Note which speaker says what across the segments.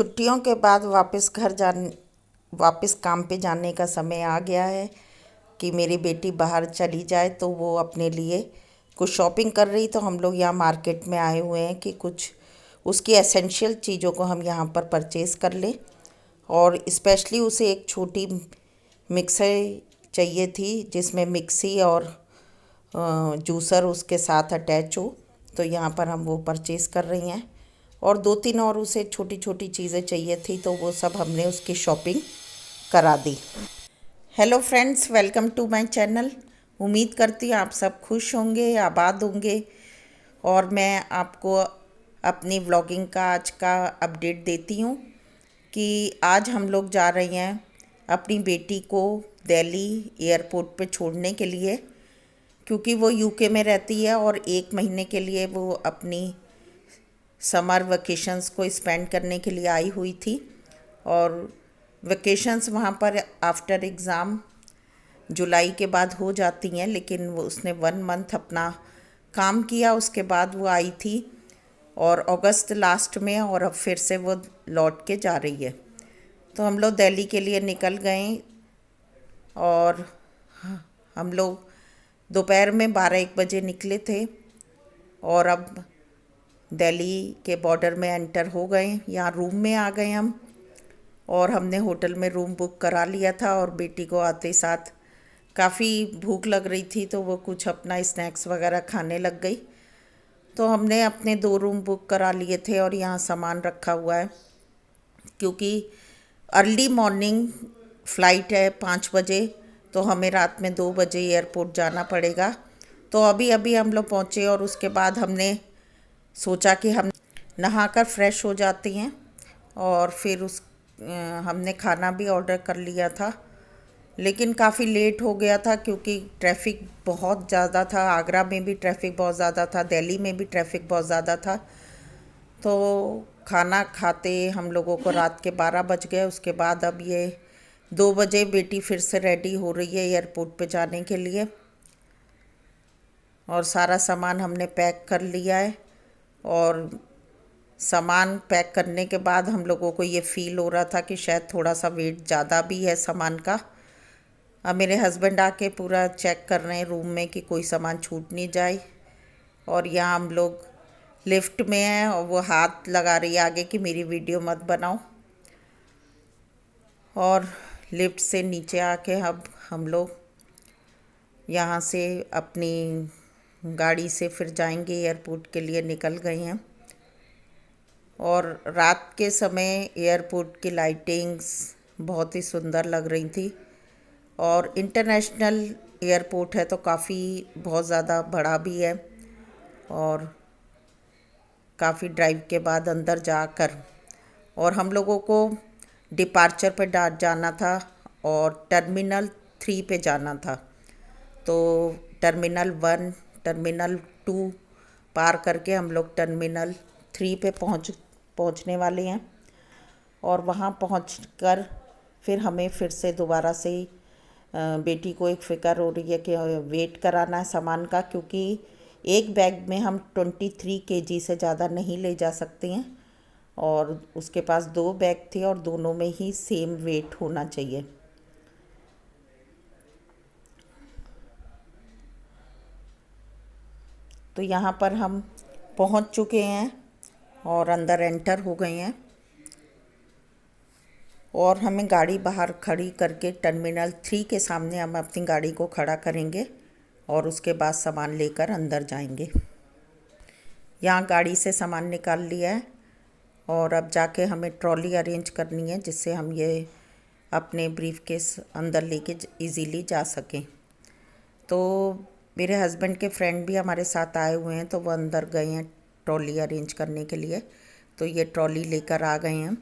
Speaker 1: छुट्टियों के बाद वापस काम पे जाने का समय आ गया है कि मेरी बेटी बाहर चली जाए, तो वो अपने लिए कुछ शॉपिंग कर रही। तो हम लोग यहाँ मार्केट में आए हुए हैं कि कुछ उसकी एसेंशियल चीज़ों को हम यहाँ पर परचेज़ कर लें। और स्पेशली उसे एक छोटी मिक्सर चाहिए थी जिसमें मिक्सी और जूसर उसके साथ अटैच हो। तो यहाँ पर हम वो परचेज़ कर रही हैं। और 2-3 और उसे छोटी छोटी चीज़ें चाहिए थी, तो वो सब हमने उसकी शॉपिंग करा दी। Hello friends, welcome to my channel. उम्मीद करती हूँ आप सब खुश होंगे, आबाद होंगे। और मैं आपको अपनी व्लॉगिंग का आज का अपडेट देती हूँ कि आज हम लोग जा रहे हैं अपनी बेटी को दिल्ली एयरपोर्ट पे छोड़ने के लिए, क्योंकि वो यूके में रहती है और 1 महीने के लिए वो अपनी समर वेकेशंस को स्पेंड करने के लिए आई हुई थी। और वेकेशंस वहाँ पर आफ्टर एग्ज़ाम जुलाई के बाद हो जाती हैं, लेकिन वो उसने 1 मंथ अपना काम किया, उसके बाद वो आई थी और अगस्त लास्ट में, और अब फिर से वो लौट के जा रही है। तो हम लोग दिल्ली के लिए निकल गए और हम लोग दोपहर में 12-1 बजे निकले थे और अब दिल्ली के बॉर्डर में एंटर हो गए। यहाँ रूम में आ गए हम, और हमने होटल में रूम बुक करा लिया था। और बेटी को आते साथ काफ़ी भूख लग रही थी, तो वो कुछ अपना स्नैक्स वगैरह खाने लग गई। तो हमने अपने 2 रूम बुक करा लिए थे और यहाँ सामान रखा हुआ है, क्योंकि अर्ली मॉर्निंग फ़्लाइट है 5 बजे, तो हमें रात में 2 बजे एयरपोर्ट जाना पड़ेगा। तो अभी अभी हम लोग पहुँचे और उसके बाद हमने सोचा कि हम नहाकर फ्रेश हो जाती हैं। और फिर हमने खाना भी ऑर्डर कर लिया था, लेकिन काफ़ी लेट हो गया था क्योंकि ट्रैफिक बहुत ज़्यादा था। आगरा में भी ट्रैफिक बहुत ज़्यादा था, दिल्ली में भी ट्रैफिक बहुत ज़्यादा था। तो खाना खाते हम लोगों को रात के 12 बज गए। उसके बाद अब ये 2 बजे बेटी फिर से रेडी हो रही है एयरपोर्ट पे जाने के लिए, और सारा सामान हमने पैक कर लिया है। और सामान पैक करने के बाद हम लोगों को ये फ़ील हो रहा था कि शायद थोड़ा सा वेट ज़्यादा भी है सामान का। अब मेरे हस्बैंड आके पूरा चेक कर रहे हैं रूम में कि कोई सामान छूट नहीं जाए। और यहाँ हम लोग लिफ्ट में हैं और वो हाथ लगा रही है आगे कि मेरी वीडियो मत बनाओ। और लिफ्ट से नीचे आके अब हम लोग यहाँ से अपनी गाड़ी से फिर जाएंगे एयरपोर्ट के लिए, निकल गए हैं। और रात के समय एयरपोर्ट की लाइटिंग्स बहुत ही सुंदर लग रही थी। और इंटरनेशनल एयरपोर्ट है तो काफ़ी बहुत ज़्यादा बड़ा भी है। और काफ़ी ड्राइव के बाद अंदर जाकर, और हम लोगों को डिपार्चर पे जाना था और टर्मिनल 3 पे जाना था। तो टर्मिनल 1, टर्मिनल 2 पार करके हम लोग टर्मिनल 3 पे पहुंचने वाले हैं। और वहां पहुंचकर फिर हमें फिर से दोबारा से बेटी को एक फ़िक्र हो रही है कि वेट कराना है सामान का, क्योंकि एक बैग में हम 23 केजी से ज़्यादा नहीं ले जा सकते हैं। और उसके पास 2 बैग थे और दोनों में ही सेम वेट होना चाहिए। तो यहाँ पर हम पहुँच चुके हैं और अंदर एंटर हो गए हैं। और हमें गाड़ी बाहर खड़ी करके टर्मिनल 3 के सामने हम अपनी गाड़ी को खड़ा करेंगे और उसके बाद सामान लेकर अंदर जाएंगे। यहाँ गाड़ी से सामान निकाल लिया है और अब जाके हमें ट्रॉली अरेंज करनी है, जिससे हम ये अपने ब्रीफकेस अंदर लेके इजीली जा सकें। तो मेरे हस्बैंड के फ्रेंड भी हमारे साथ आए हुए हैं, तो वो अंदर गए हैं ट्रॉली अरेंज करने के लिए। तो ये ट्रॉली लेकर आ गए हैं,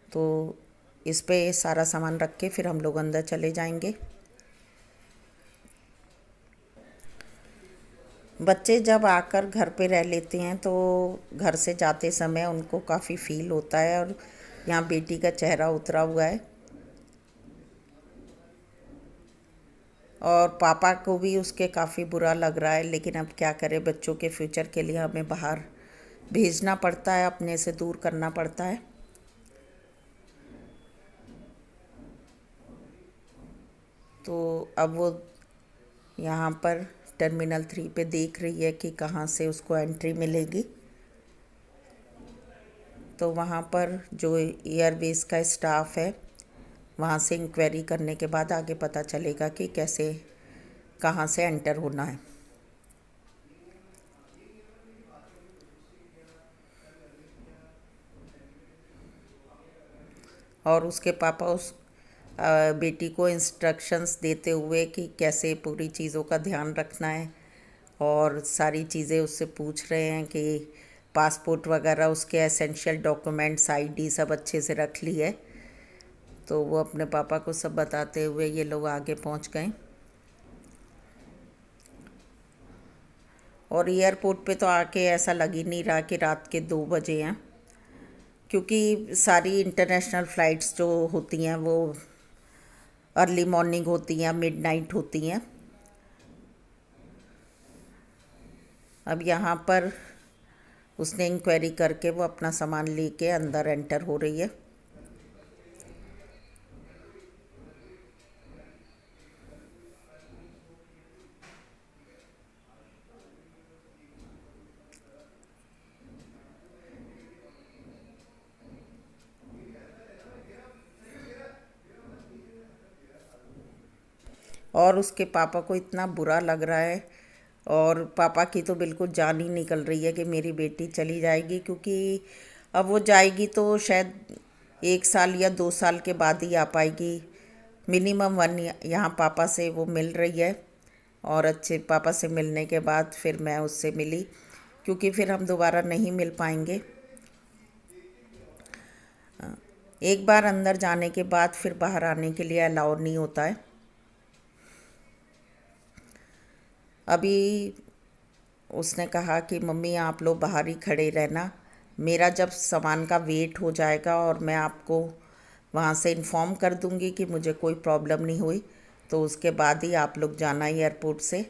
Speaker 1: तो इस पे सारा सामान रख के फिर हम लोग अंदर चले जाएंगे। बच्चे जब आकर घर पे रह लेते हैं तो घर से जाते समय उनको काफ़ी फ़ील होता है। और यहाँ बेटी का चेहरा उतरा हुआ है, और पापा को भी उसके काफ़ी बुरा लग रहा है, लेकिन अब क्या करें, बच्चों के फ्यूचर के लिए हमें बाहर भेजना पड़ता है, अपने से दूर करना पड़ता है। तो अब वो यहाँ पर टर्मिनल 3 पे देख रही है कि कहाँ से उसको एंट्री मिलेगी। तो वहाँ पर जो एयरवेज़ का स्टाफ है वहाँ से इंक्वायरी करने के बाद आगे पता चलेगा कि कैसे कहाँ से एंटर होना है। और उसके पापा उस बेटी को इंस्ट्रक्शंस देते हुए कि कैसे पूरी चीज़ों का ध्यान रखना है, और सारी चीज़ें उससे पूछ रहे हैं कि पासपोर्ट वगैरह, उसके एसेंशियल डॉक्यूमेंट्स, आईडी सब अच्छे से रख ली है। तो वो अपने पापा को सब बताते हुए ये लोग आगे पहुंच गए। और एयरपोर्ट पे तो आके ऐसा लग ही नहीं रहा कि रात के 2 बजे हैं, क्योंकि सारी इंटरनेशनल फ़्लाइट्स जो होती हैं वो अर्ली मॉर्निंग होती हैं, मिडनाइट होती हैं। अब यहाँ पर उसने इंक्वायरी करके वो अपना सामान लेके अंदर एंटर हो रही है। और उसके पापा को इतना बुरा लग रहा है, और पापा की तो बिल्कुल जान ही निकल रही है कि मेरी बेटी चली जाएगी, क्योंकि अब वो जाएगी तो शायद 1 साल या 2 साल के बाद ही आ पाएगी। मिनिमम 1 यहाँ पापा से वो मिल रही है, और अच्छे पापा से मिलने के बाद फिर मैं उससे मिली, क्योंकि फिर हम दोबारा नहीं मिल पाएंगे। एक बार अंदर जाने के बाद फिर बाहर आने के लिए अलाउ नहीं होता है। अभी उसने कहा कि मम्मी आप लोग बाहर ही खड़े रहना, मेरा जब सामान का वेट हो जाएगा और मैं आपको वहाँ से इन्फॉर्म कर दूँगी कि मुझे कोई प्रॉब्लम नहीं हुई, तो उसके बाद ही आप लोग जाना एयरपोर्ट से।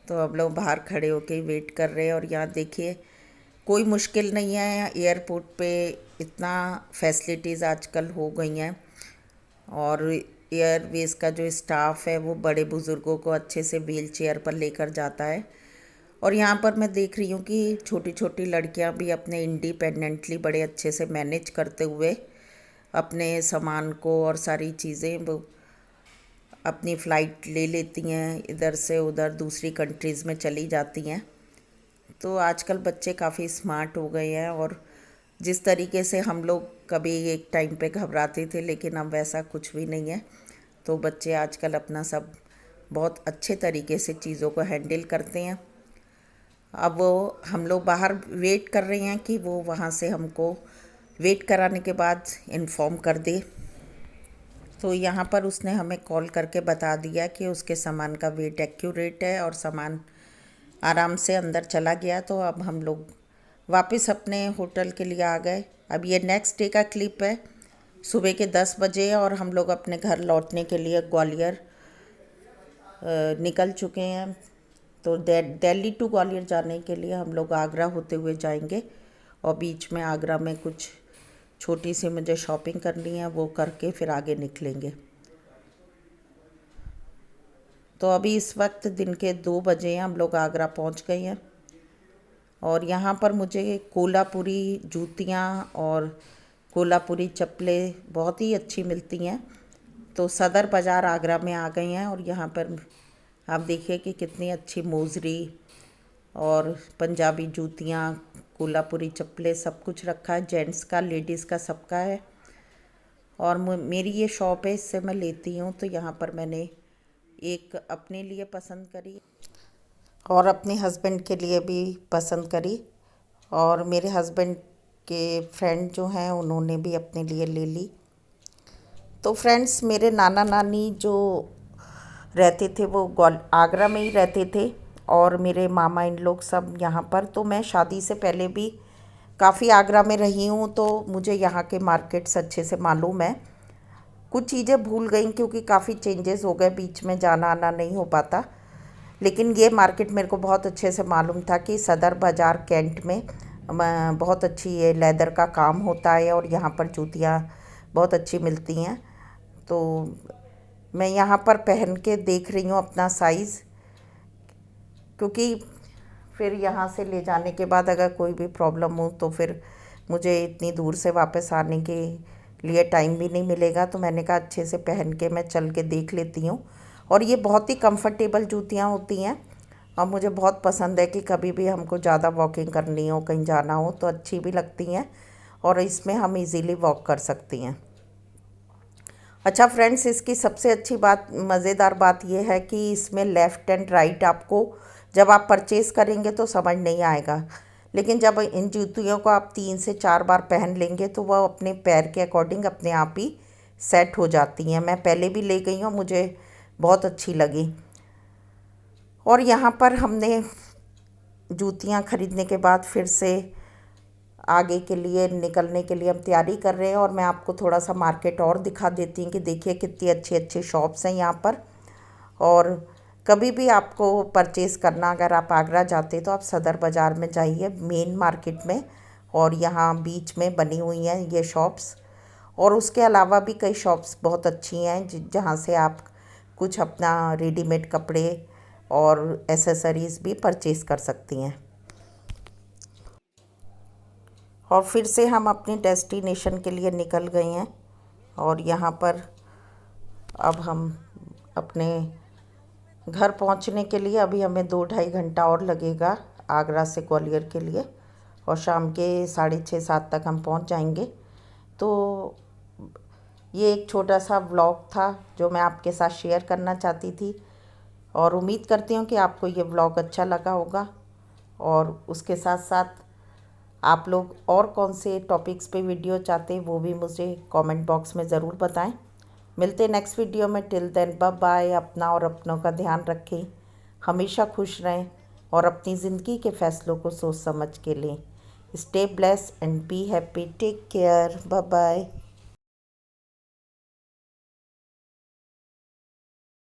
Speaker 1: तो अब लोग बाहर खड़े होके वेट कर रहे हैं। और यहाँ देखिए कोई मुश्किल नहीं है, एयरपोर्ट पे इतना फैसिलिटीज़ आजकल हो गई हैं, और एयरवेज़ का जो स्टाफ है वो बड़े बुज़ुर्गों को अच्छे से व्हील चेयर पर लेकर जाता है। और यहाँ पर मैं देख रही हूँ कि छोटी छोटी लड़कियाँ भी अपने इंडिपेंडेंटली बड़े अच्छे से मैनेज करते हुए अपने सामान को और सारी चीज़ें वो अपनी फ़्लाइट ले लेती हैं, इधर से उधर दूसरी कंट्रीज़ में चली जाती हैं। तो आजकल बच्चे काफ़ी स्मार्ट हो गए हैं, और जिस तरीके से हम लोग कभी एक टाइम पे घबराते थे, लेकिन अब वैसा कुछ भी नहीं है। तो बच्चे आजकल अपना सब बहुत अच्छे तरीके से चीज़ों को हैंडल करते हैं। अब वो हम लोग बाहर वेट कर रहे हैं कि वो वहाँ से हमको वेट कराने के बाद इन्फॉर्म कर दे। तो यहाँ पर उसने हमें कॉल करके बता दिया कि उसके सामान का वेट एक्यूरेट है और सामान आराम से अंदर चला गया। तो अब हम लोग वापस अपने होटल के लिए आ गए। अब ये नेक्स्ट डे का क्लिप है, सुबह के 10 बजे, और हम लोग अपने घर लौटने के लिए ग्वालियर निकल चुके हैं। तो दिल्ली टू ग्वालियर जाने के लिए हम लोग आगरा होते हुए जाएंगे, और बीच में आगरा में कुछ छोटी सी मुझे शॉपिंग करनी है, वो करके फिर आगे निकलेंगे। तो अभी इस वक्त दिन के 2 बजे हैं, हम लोग आगरा पहुंच गए हैं। और यहाँ पर मुझे कोल्हापुरी जूतियाँ और कोल्हापुरी चप्पलें बहुत ही अच्छी मिलती हैं। तो सदर बाज़ार आगरा में आ गए हैं, और यहाँ पर आप देखिए कि कितनी अच्छी मोजरी और पंजाबी जूतियाँ, कोल्हापुरी चप्पलें, सब कुछ रखा है, जेंट्स का, लेडीज़ का, सबका है। और मेरी ये शॉप है, इससे मैं लेती हूँ। तो यहाँ पर मैंने एक अपने लिए पसंद करी और अपने हस्बैंड के लिए भी पसंद करी, और मेरे हस्बैंड के फ्रेंड जो हैं उन्होंने भी अपने लिए ले ली। तो फ्रेंड्स, मेरे नाना नानी जो रहते थे वो आगरा में ही रहते थे, और मेरे मामा इन लोग सब यहाँ पर। तो मैं शादी से पहले भी काफ़ी आगरा में रही हूँ, तो मुझे यहाँ के मार्केट्स अच्छे से मालूम है। कुछ चीज़ें भूल गई क्योंकि काफ़ी चेंजेस हो गए, बीच में जाना आना नहीं हो पाता। लेकिन ये मार्केट मेरे को बहुत अच्छे से मालूम था कि सदर बाज़ार कैंट में बहुत अच्छी ये लेदर का काम होता है और यहाँ पर जूतियाँ बहुत अच्छी मिलती हैं। तो मैं यहाँ पर पहन के देख रही हूँ अपना साइज़, क्योंकि फिर यहाँ से ले जाने के बाद अगर कोई भी प्रॉब्लम हो तो फिर मुझे इतनी दूर से वापस आने के लिए टाइम भी नहीं मिलेगा। तो मैंने कहा अच्छे से पहन के मैं चल के देख लेती हूँ। और ये बहुत ही कंफर्टेबल जूतियाँ होती हैं और मुझे बहुत पसंद है कि कभी भी हमको ज़्यादा वॉकिंग करनी हो, कहीं जाना हो तो अच्छी भी लगती हैं और इसमें हम इजीली वॉक कर सकती हैं। अच्छा फ्रेंड्स, इसकी सबसे अच्छी बात, मज़ेदार बात यह है कि इसमें लेफ़्ट एंड राइट आपको जब आप परचेज़ करेंगे तो समझ नहीं आएगा, लेकिन जब इन जूतियों को आप 3 से 4 बार पहन लेंगे तो वह अपने पैर के अकॉर्डिंग अपने आप ही सेट हो जाती हैं। मैं पहले भी ले गई हूँ, मुझे बहुत अच्छी लगी। और यहाँ पर हमने जूतियाँ ख़रीदने के बाद फिर से आगे के लिए निकलने के लिए हम तैयारी कर रहे हैं और मैं आपको थोड़ा सा मार्केट और दिखा देती हूँ कि देखिए कितनी अच्छी अच्छी शॉप्स हैं यहाँ पर। और कभी भी आपको परचेज़ करना, अगर आप आगरा जाते तो आप सदर बाज़ार में जाइए, मेन मार्केट में, और यहाँ बीच में बनी हुई हैं ये शॉप्स। और उसके अलावा भी कई शॉप्स बहुत अच्छी हैं जहाँ से आप कुछ अपना रेडीमेड कपड़े और एसेसरीज़ भी परचेज़ कर सकती हैं। और फिर से हम अपनी डेस्टिनेशन के लिए निकल गए हैं और यहाँ पर अब हम अपने घर पहुँचने के लिए, अभी हमें 2-2.5 घंटा और लगेगा आगरा से ग्वालियर के लिए, और शाम के 6:30-7 तक हम पहुँच जाएंगे। तो ये एक छोटा सा व्लॉग था जो मैं आपके साथ शेयर करना चाहती थी और उम्मीद करती हूँ कि आपको ये व्लॉग अच्छा लगा होगा। और उसके साथ साथ आप लोग और कौन से टॉपिक्स पे वीडियो चाहते हैं वो भी मुझे कमेंट बॉक्स में ज़रूर बताएं। मिलते हैं नेक्स्ट वीडियो में। Till then bye bye. अपना और अपनों का ध्यान रखें, हमेशा खुश रहें और अपनी ज़िंदगी के फ़ैसलों को सोच समझ के लें। Stay blessed and be happy. Take care. Bye bye.